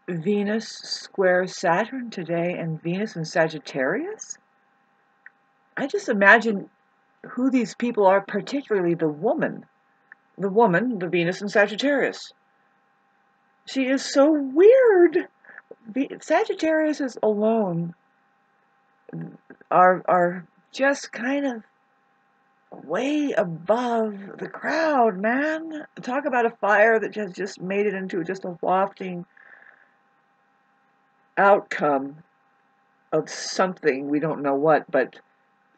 Venus squares Saturn today, and Venus in Sagittarius? I just imagine who these people are, particularly the woman. The Venus in Sagittarius. She is so weird. Sagittarius is alone are just kind of way above the crowd, man. Talk about a fire that has just made it into just a wafting outcome of something, we don't know what, but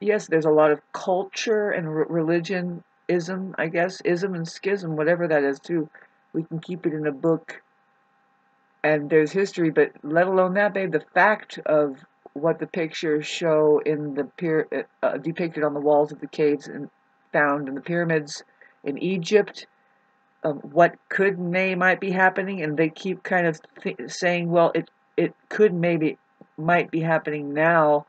yes, there's a lot of culture and religionism, I guess, ism and schism, whatever that is too. We can keep it in a book, and there's history, but let alone that, babe, the fact of what the pictures show in the depicted on the walls of the caves and found in the pyramids in Egypt, what might be happening, and they keep kind of saying, well, it might be happening now.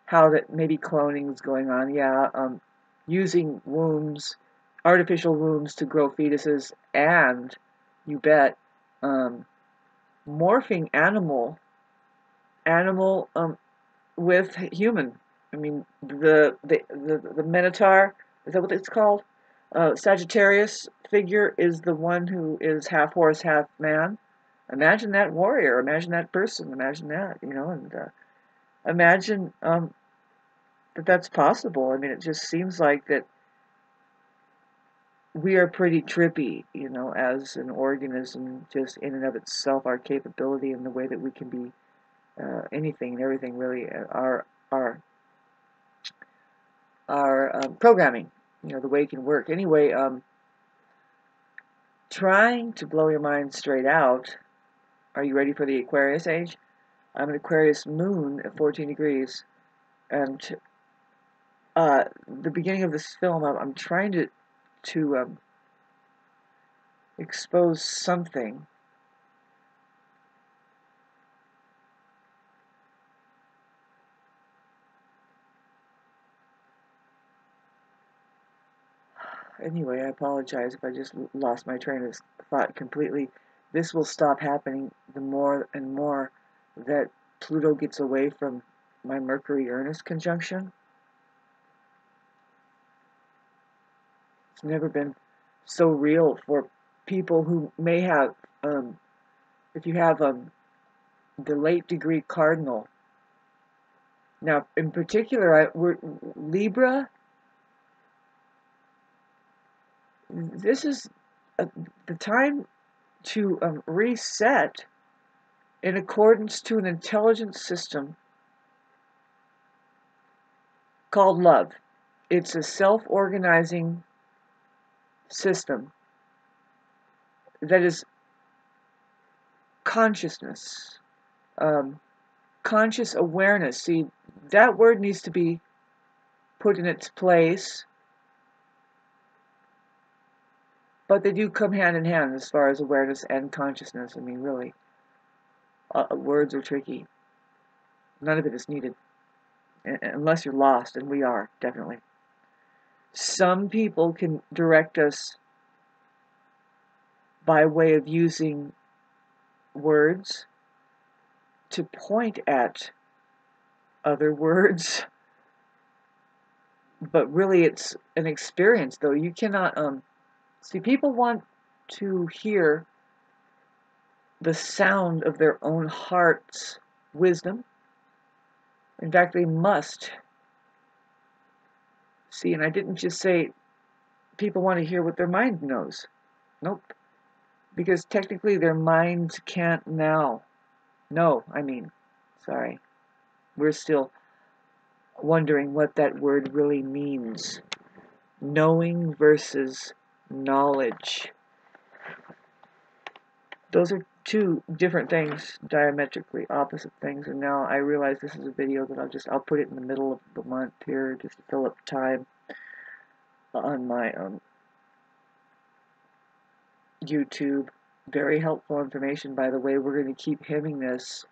How that maybe cloning is going on, yeah, using wombs, artificial wombs to grow fetuses, and you bet, morphing animal with human. I mean, the Minotaur, is that what it's called? Sagittarius figure is the one who is half horse, half man. Imagine that warrior. Imagine that person. Imagine that, and imagine that that's possible. I mean, it just seems like that we are pretty trippy, as an organism, just in and of itself, our capability and the way that we can be anything and everything, really, our programming, the way it can work. Anyway, trying to blow your mind straight out. Are you ready for the Aquarius age? I'm an Aquarius moon at 14 degrees, and the beginning of this film, I'm trying to expose something. Anyway, I apologize if I just lost my train of thought completely. This will stop happening the more and more that Pluto gets away from my Mercury-Uranus conjunction. It's never been so real for people who may have, if you have the late degree cardinal. Now, in particular, we're Libra. This is the time to reset in accordance to an intelligence system called love. It's a self-organizing system that is consciousness, conscious awareness. See, that word needs to be put in its place, but they do come hand in hand as far as awareness and consciousness. I mean, really, words are tricky. None of it is needed, unless you're lost, and we are, definitely. Some people can direct us by way of using words to point at other words, but really it's an experience, though. You cannot, see, people want to hear the sound of their own heart's wisdom. In fact, they must. See, and I didn't just say people want to hear what their mind knows. Nope. Because technically their minds can't now. No, sorry. We're still wondering what that word really means. Knowing versus knowledge. Those are two different things, diametrically opposite things, and now I realize this is a video that I'll put it in the middle of the month here just to fill up time on my YouTube. Very helpful information, by the way. We're going to keep hitting this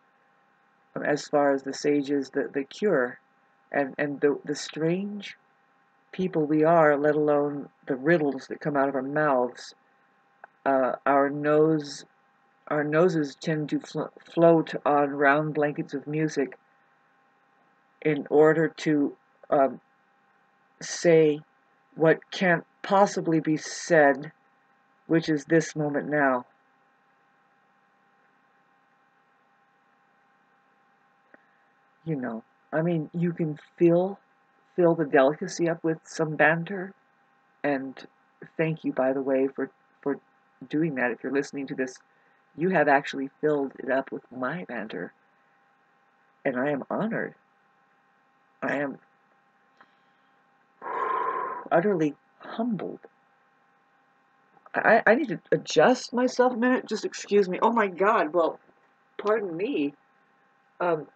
as far as the sages, the cure, and the strange people we are, let alone the riddles that come out of our mouths. Our nose, our noses tend to float on round blankets of music in order to say what can't possibly be said, which is this moment now. You know, I mean, you can fill the delicacy up with some banter, and thank you, by the way, for doing that. If you're listening to this, you have actually filled it up with my banter, and I am honored. I am utterly humbled. I need to adjust myself a minute. Just excuse me. Oh my God. Well, pardon me. Um,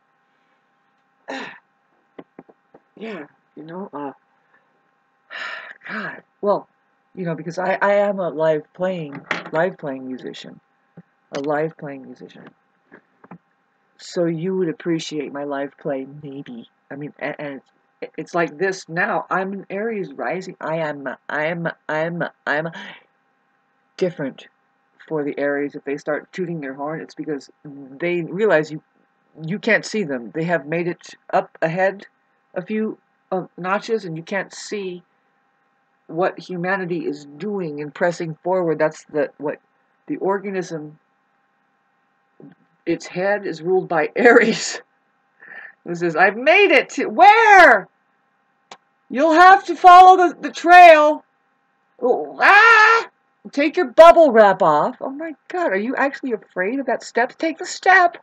yeah, you know, God. Well, you know, because I am a live playing musician. A live playing musician. So you would appreciate my live play, maybe. I mean, and it's like this now. I'm an Aries rising. I'm different for the Aries. If they start tooting their horn, it's because they realize you can't see them. They have made it up ahead a few notches, and you can't see what humanity is doing and pressing forward. That's what the organism. Its head is ruled by Aries. It says, "I've made it to where? You'll have to follow the trail. Oh, ah! Take your bubble wrap off." Oh my God, are you actually afraid of that step? Take the step.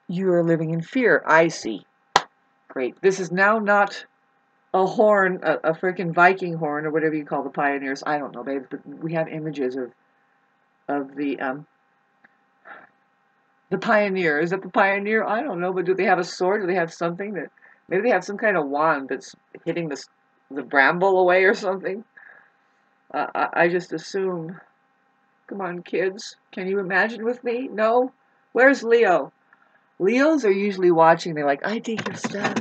You are living in fear. I see. Great. This is now not a horn, a freaking Viking horn, or whatever you call the pioneers. I don't know, babe, but we have images of the pioneer. Is it the pioneer? I don't know, but do they have a sword? Do they have something that maybe they have some kind of wand that's hitting the bramble away or something? I just assume. Come on, kids. Can you imagine with me? No? Where's Leo? Leos are usually watching. They're like, I dig your stuff.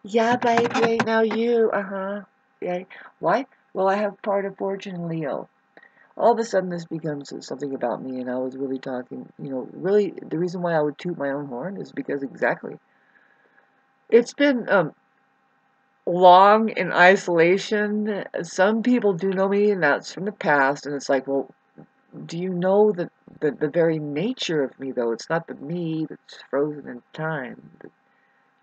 Yeah, baby. Now you. Uh-huh. Yeah. Why? Well, I have part of Fortune in Leo. All of a sudden, this becomes something about me, and I was really talking, you know, really, the reason why I would toot my own horn is because exactly. It's been long in isolation. Some people do know me, and that's from the past, and it's like, well, do you know the very nature of me, though? It's not the me that's frozen in time.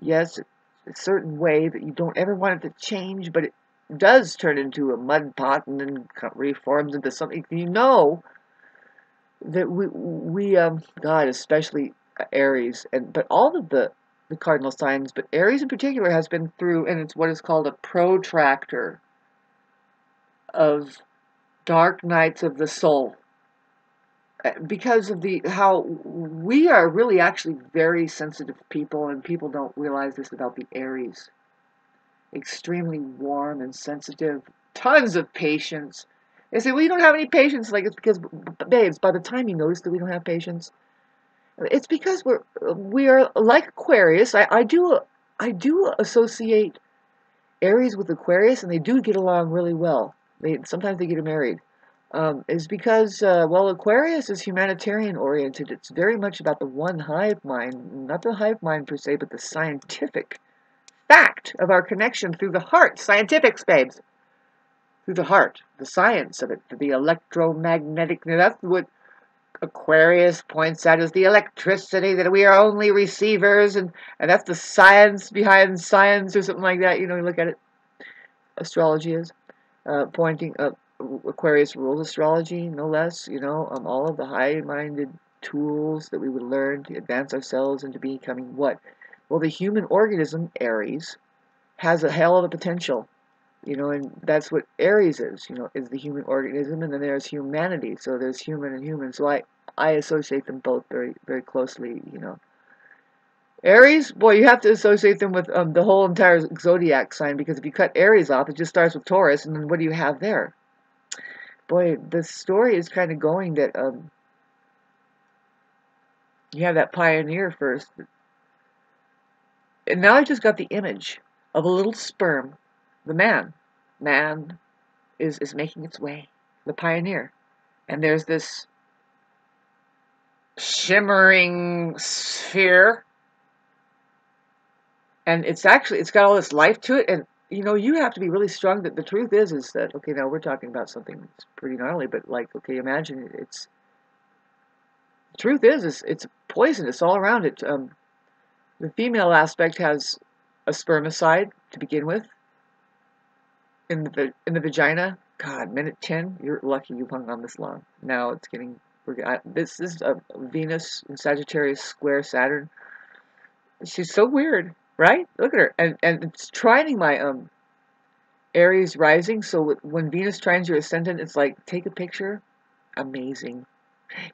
Yes, it's a certain way that you don't ever want it to change, but it does turn into a mud pot and then reforms into something. You know that God, especially Aries, but all of the cardinal signs, but Aries in particular has been through, and it's what is called a protractor of dark nights of the soul. Because of how we are really actually very sensitive people, and people don't realize this about the Aries. Extremely warm and sensitive, tons of patience. They say, well, you don't have any patience. Like, it's because, babes, by the time you notice that we don't have patience, it's because we are like Aquarius. I do associate Aries with Aquarius, and they do get along really well. Sometimes they get married. Is because, well, Aquarius is humanitarian oriented. It's very much about the one hive mind, not the hive mind per se, but the scientific fact of our connection through the heart. Scientifics, babes. Through the heart, the science of it, the electromagnetic. That's what Aquarius points out as the electricity, that we are only receivers, and that's the science behind science, or something like that. You know, you look at it. Astrology is pointing up. Aquarius rules astrology, no less. You know, all of the high-minded tools that we would learn to advance ourselves into becoming what? Well, the human organism, Aries, has a hell of a potential. You know, and that's what Aries is. You know, is the human organism, and then there's humanity. So there's human and human. So I associate them both very, very closely. You know, Aries, boy, you have to associate them with the whole entire zodiac sign, because if you cut Aries off, it just starts with Taurus, and then what do you have there? Boy, the story is kind of going that you have that pioneer first, and now I just got the image of a little sperm. The man is making its way, the pioneer, and there's this shimmering sphere, and it's got all this life to it, and you know, you have to be really strong. That the truth is that, okay, now we're talking about something that's pretty gnarly, but like, okay, imagine it's the truth is it's poisonous all around it. The female aspect has a spermicide to begin with in the vagina. God, minute 10, you're lucky you hung on this long. Now it's getting, this is a Venus in Sagittarius square Saturn. She's so weird, right? Look at her, and it's trining my Aries rising. So when Venus trines your ascendant, it's like, take a picture. Amazing.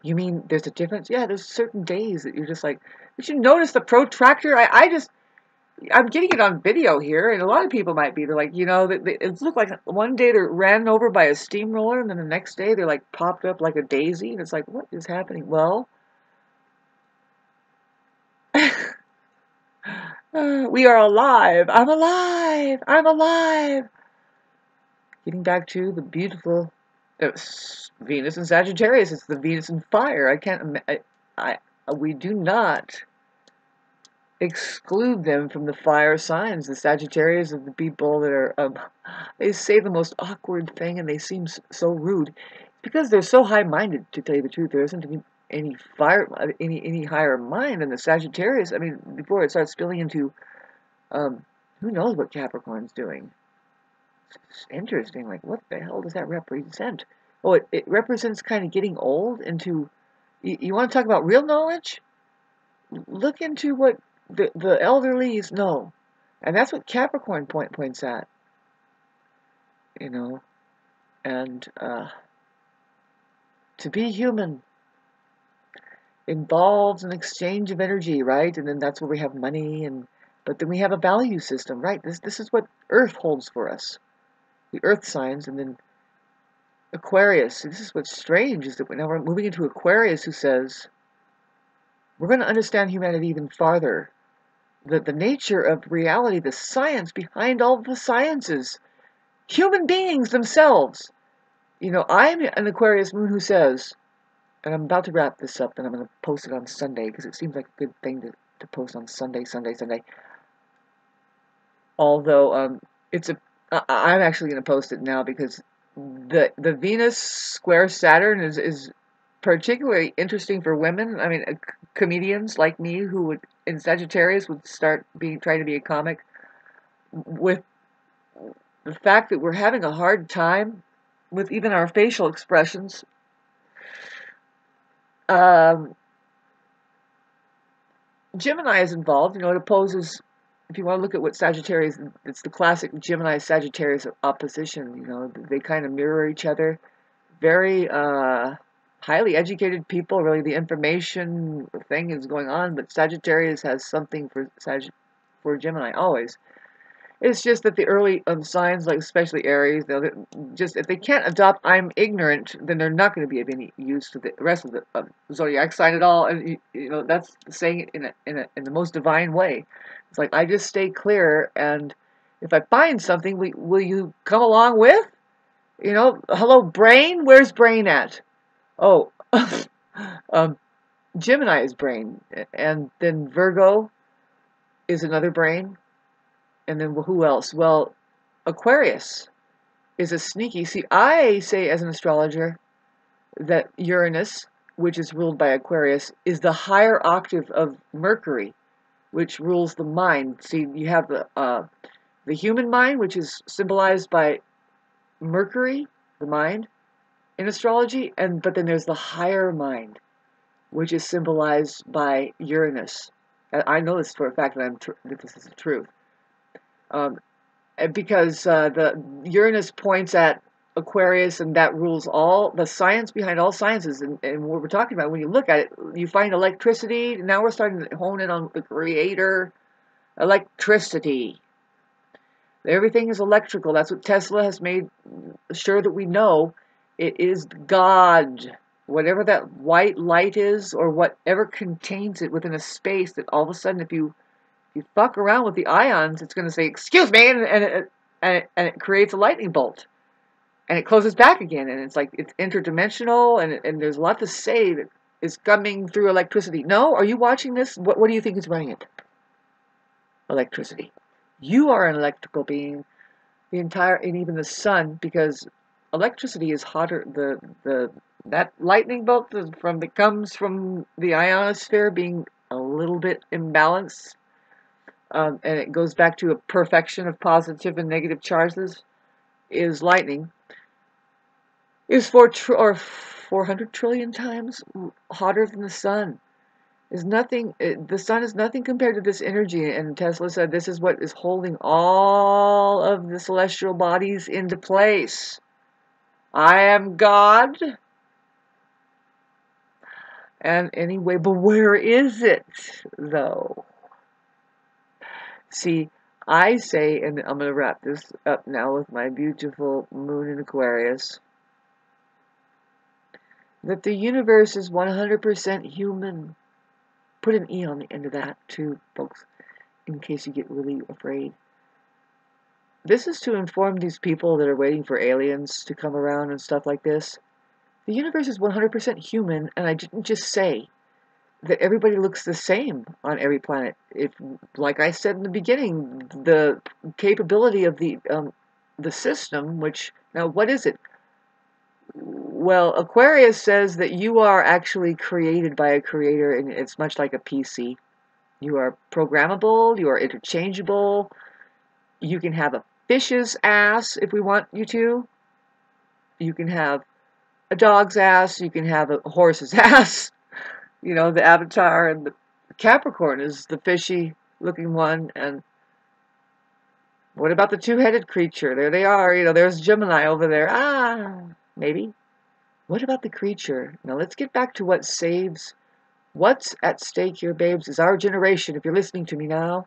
You mean there's a difference? Yeah, there's certain days that you're just like, did you notice the protractor? I'm getting it on video here, and a lot of people might be. They're like, you know, it looked like one day they're ran over by a steamroller, and then the next day they're like popped up like a daisy, and it's like, what is happening? Well, we are alive. I'm alive. I'm alive. Getting back to the beautiful Venus and Sagittarius. It's the Venus and fire. I can't. We do not exclude them from the fire signs. The Sagittarius are the people that are, they say the most awkward thing, and they seem so rude because they're so high-minded. To tell you the truth, there isn't any higher mind than the Sagittarius. I mean, before it starts spilling into, who knows what Capricorn's doing. It's interesting. Like, what the hell does that represent? Oh, it represents kind of getting old into. You want to talk about real knowledge? Look into what the elderlies know, and that's what Capricorn points at, you know. And to be human involves an exchange of energy, right? And then that's where we have money, but then we have a value system, right? This is what Earth holds for us, the Earth signs, and then Aquarius. This is what's strange, is that now we're moving into Aquarius, who says we're going to understand humanity even farther. The nature of reality, the science behind all the sciences, human beings themselves. You know, I'm an Aquarius moon who says, and I'm about to wrap this up, and I'm going to post it on Sunday, because it seems like a good thing to post on Sunday. Although, I'm actually going to post it now, because the Venus square Saturn is particularly interesting for women. I mean, comedians like me who would, in Sagittarius, would start trying to be a comic, with the fact that we're having a hard time with even our facial expressions. Gemini is involved. You know, it opposes. If you want to look at what Sagittarius, it's the classic Gemini-Sagittarius opposition. You know, they kind of mirror each other. Very highly educated people. Really, the information thing is going on, but Sagittarius has something for Gemini always. It's just that the early signs, like especially Aries, just if they can't adopt "I'm ignorant," then they're not going to be of any use to the rest of the zodiac sign at all. And you know, that's saying it in the most divine way. It's like, I just stay clear, and if I find something, will you come along with? You know, hello, brain. Where's brain at? Oh, Gemini is brain, and then Virgo is another brain. And then who else? Well, Aquarius is a sneaky. See, I say as an astrologer that Uranus, which is ruled by Aquarius, is the higher octave of Mercury, which rules the mind. See, you have the human mind, which is symbolized by Mercury, the mind, in astrology, but then there's the higher mind, which is symbolized by Uranus. I know this for a fact that this is the truth. Because the Uranus points at Aquarius, and that rules all the science behind all sciences. And what we're talking about, when you look at it, you find electricity. Now we're starting to hone in on the creator, electricity. Everything is electrical. That's what Tesla has made sure that we know. It is God. Whatever that white light is, or whatever contains it within a space, that all of a sudden, if you fuck around with the ions, it's going to say, "Excuse me," and it creates a lightning bolt, and it closes back again, and it's like, it's interdimensional, and there's a lot to say that is coming through electricity. No? Are you watching this? What do you think is running it? Electricity. You are an electrical being. The entire, and even the sun, because electricity is hotter. That lightning bolt that comes from the ionosphere being a little bit imbalanced, and it goes back to a perfection of positive and negative charges, is lightning, is 400 trillion times hotter than the sun. Is nothing. The sun is nothing compared to this energy, and Tesla said this is what is holding all of the celestial bodies into place. I am God. And anyway, but where is it, though? See, I say, and I'm going to wrap this up now with my beautiful moon in Aquarius, that the universe is 100% human. Put an E on the end of that, too, folks, in case you get really afraid. This is to inform these people that are waiting for aliens to come around and stuff like this. The universe is 100% human, and I didn't just say that everybody looks the same on every planet. If, like I said in the beginning, the capability of the system, which, now what is it? Well, Aquarius says that you are actually created by a creator, and it's much like a PC. You are programmable, you are interchangeable, you can have a fish's ass if we want you to. You can have a dog's ass, you can have a horse's ass. You know, the Avatar, and the Capricorn is the fishy looking one. And what about the two-headed creature? There they are. You know, there's Gemini over there. Ah, maybe. What about the creature? Now let's get back to what saves. What's at stake here, babes, is our generation. If you're listening to me now,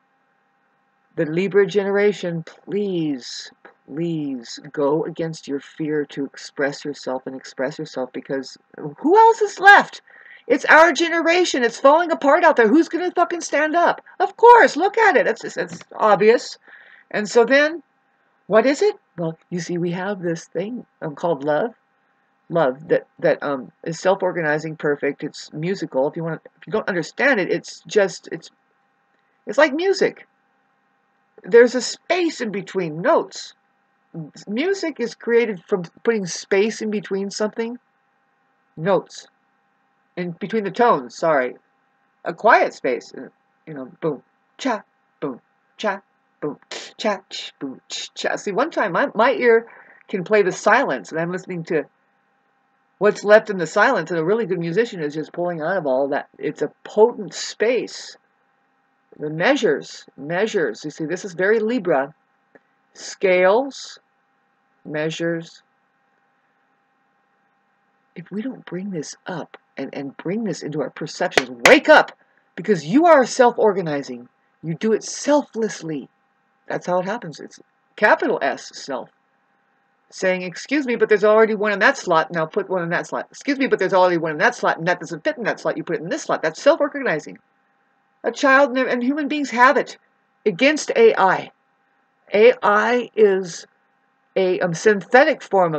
the Libra generation, please, please go against your fear to express yourself and express yourself, because who else is left? It's our generation. It's falling apart out there. Who's going to fucking stand up? Of course, look at it. It's obvious. And so then, what is it? Well, you see, we have this thing called love. Love that is self-organizing, perfect. It's musical. If you don't understand it, it's like music. There's a space in between notes. Music is created from putting space in between something. Notes. In between the tones, sorry. A quiet space. You know, boom, cha, boom, cha, boom, cha, boom, cha. See, one time my ear can play the silence, and I'm listening to what's left in the silence, and a really good musician is just pulling out of all that. It's a potent space. The measures. You see, this is very Libra. Scales, measures. If we don't bring this up and bring this into our perceptions, wake up! Because you are self-organizing. You do it selflessly. That's how it happens. It's capital S, self. Saying, excuse me, but there's already one in that slot, now put one in that slot. Excuse me, but there's already one in that slot, and that doesn't fit in that slot, you put it in this slot. That's self-organizing. A child and human beings have it against AI. AI is a synthetic form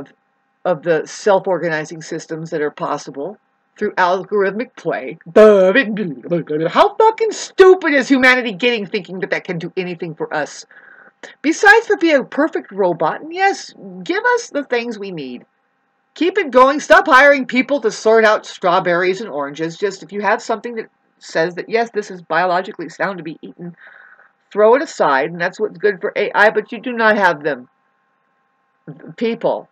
of the self-organizing systems that are possible through algorithmic play. How fucking stupid is humanity getting, thinking that can do anything for us? Besides for being a perfect robot, and yes, give us the things we need. Keep it going. Stop hiring people to sort out strawberries and oranges. Just if you have something that says that, yes, this is biologically sound to be eaten, throw it aside, and that's what's good for AI, but you do not have them. People,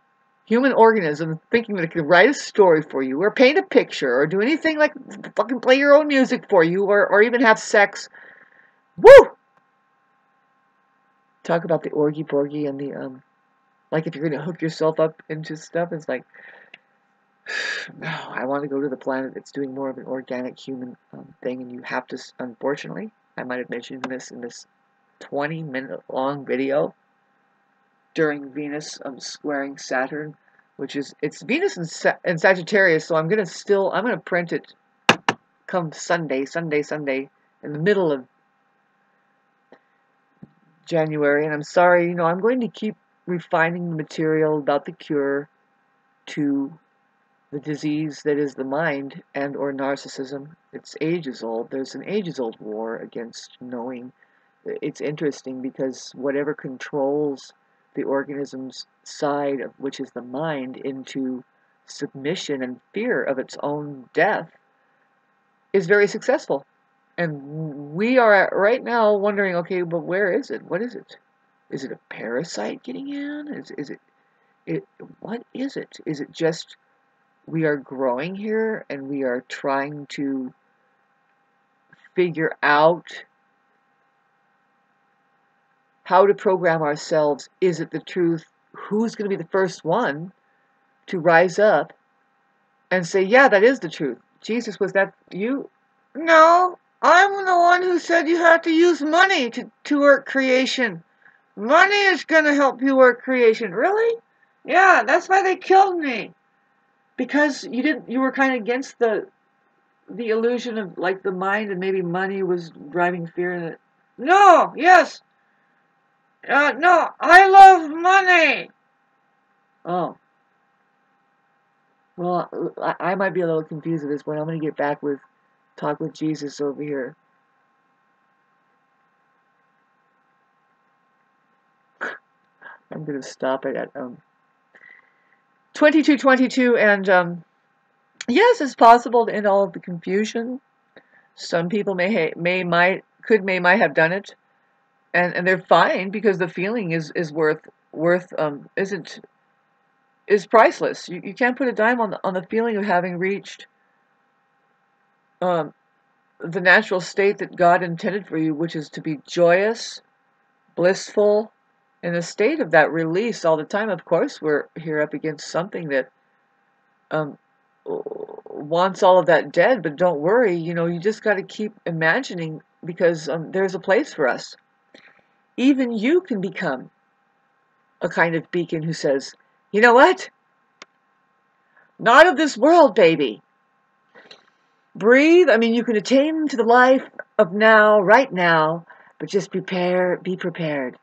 human organisms, thinking that it can write a story for you, or paint a picture, or do anything like fucking play your own music for you, or even have sex. Woo! Talk about the orgy-porgy and the, like if you're going to hook yourself up into stuff, it's like, no, I want to go to the planet that's doing more of an organic human thing, and you have to, unfortunately, I might have mentioned this in this 20-minute long video during Venus squaring Saturn, which is, it's Venus and Sagittarius, so I'm going to print it come Sunday, in the middle of January, and I'm sorry, I'm going to keep refining the material about the cure to the disease that is the mind and or narcissism. It's ages old. There's an ages old war against knowing. It's interesting because whatever controls the organism's side, which is the mind, into submission and fear of its own death, is very successful. And we are right now wondering, okay, but where is it? What is it? Is it a parasite getting in? Is it what is it? Is it just we are growing here and we are trying to figure out how to program ourselves? Is it the truth? Who's going to be the first one to rise up and say, yeah, that is the truth? Jesus, was that you? No, I'm the one who said you have to use money to work creation. Money is going to help you work creation. Really? Yeah, that's why they killed me. Because you were kind of against the illusion of like the mind, and maybe money was driving fear in it. No, yes. No, I love money. Oh. Well, I might be a little confused at this point. I'm going to get back with talk with Jesus over here. I'm going to stop it at 22:22, and yes, it's possible to end all of the confusion. Some people might have done it, and they're fine because the feeling is is priceless. You can't put a dime on the feeling of having reached the natural state that God intended for you, which is to be joyous, blissful, in a state of that release all the time. Of course, we're here up against something that wants all of that dead, but don't worry, you just got to keep imagining, because there's a place for us. Even you can become a kind of beacon who says, you know what? Not of this world, baby. Breathe. I mean, you can attain to the life of now, right now, but just be prepared.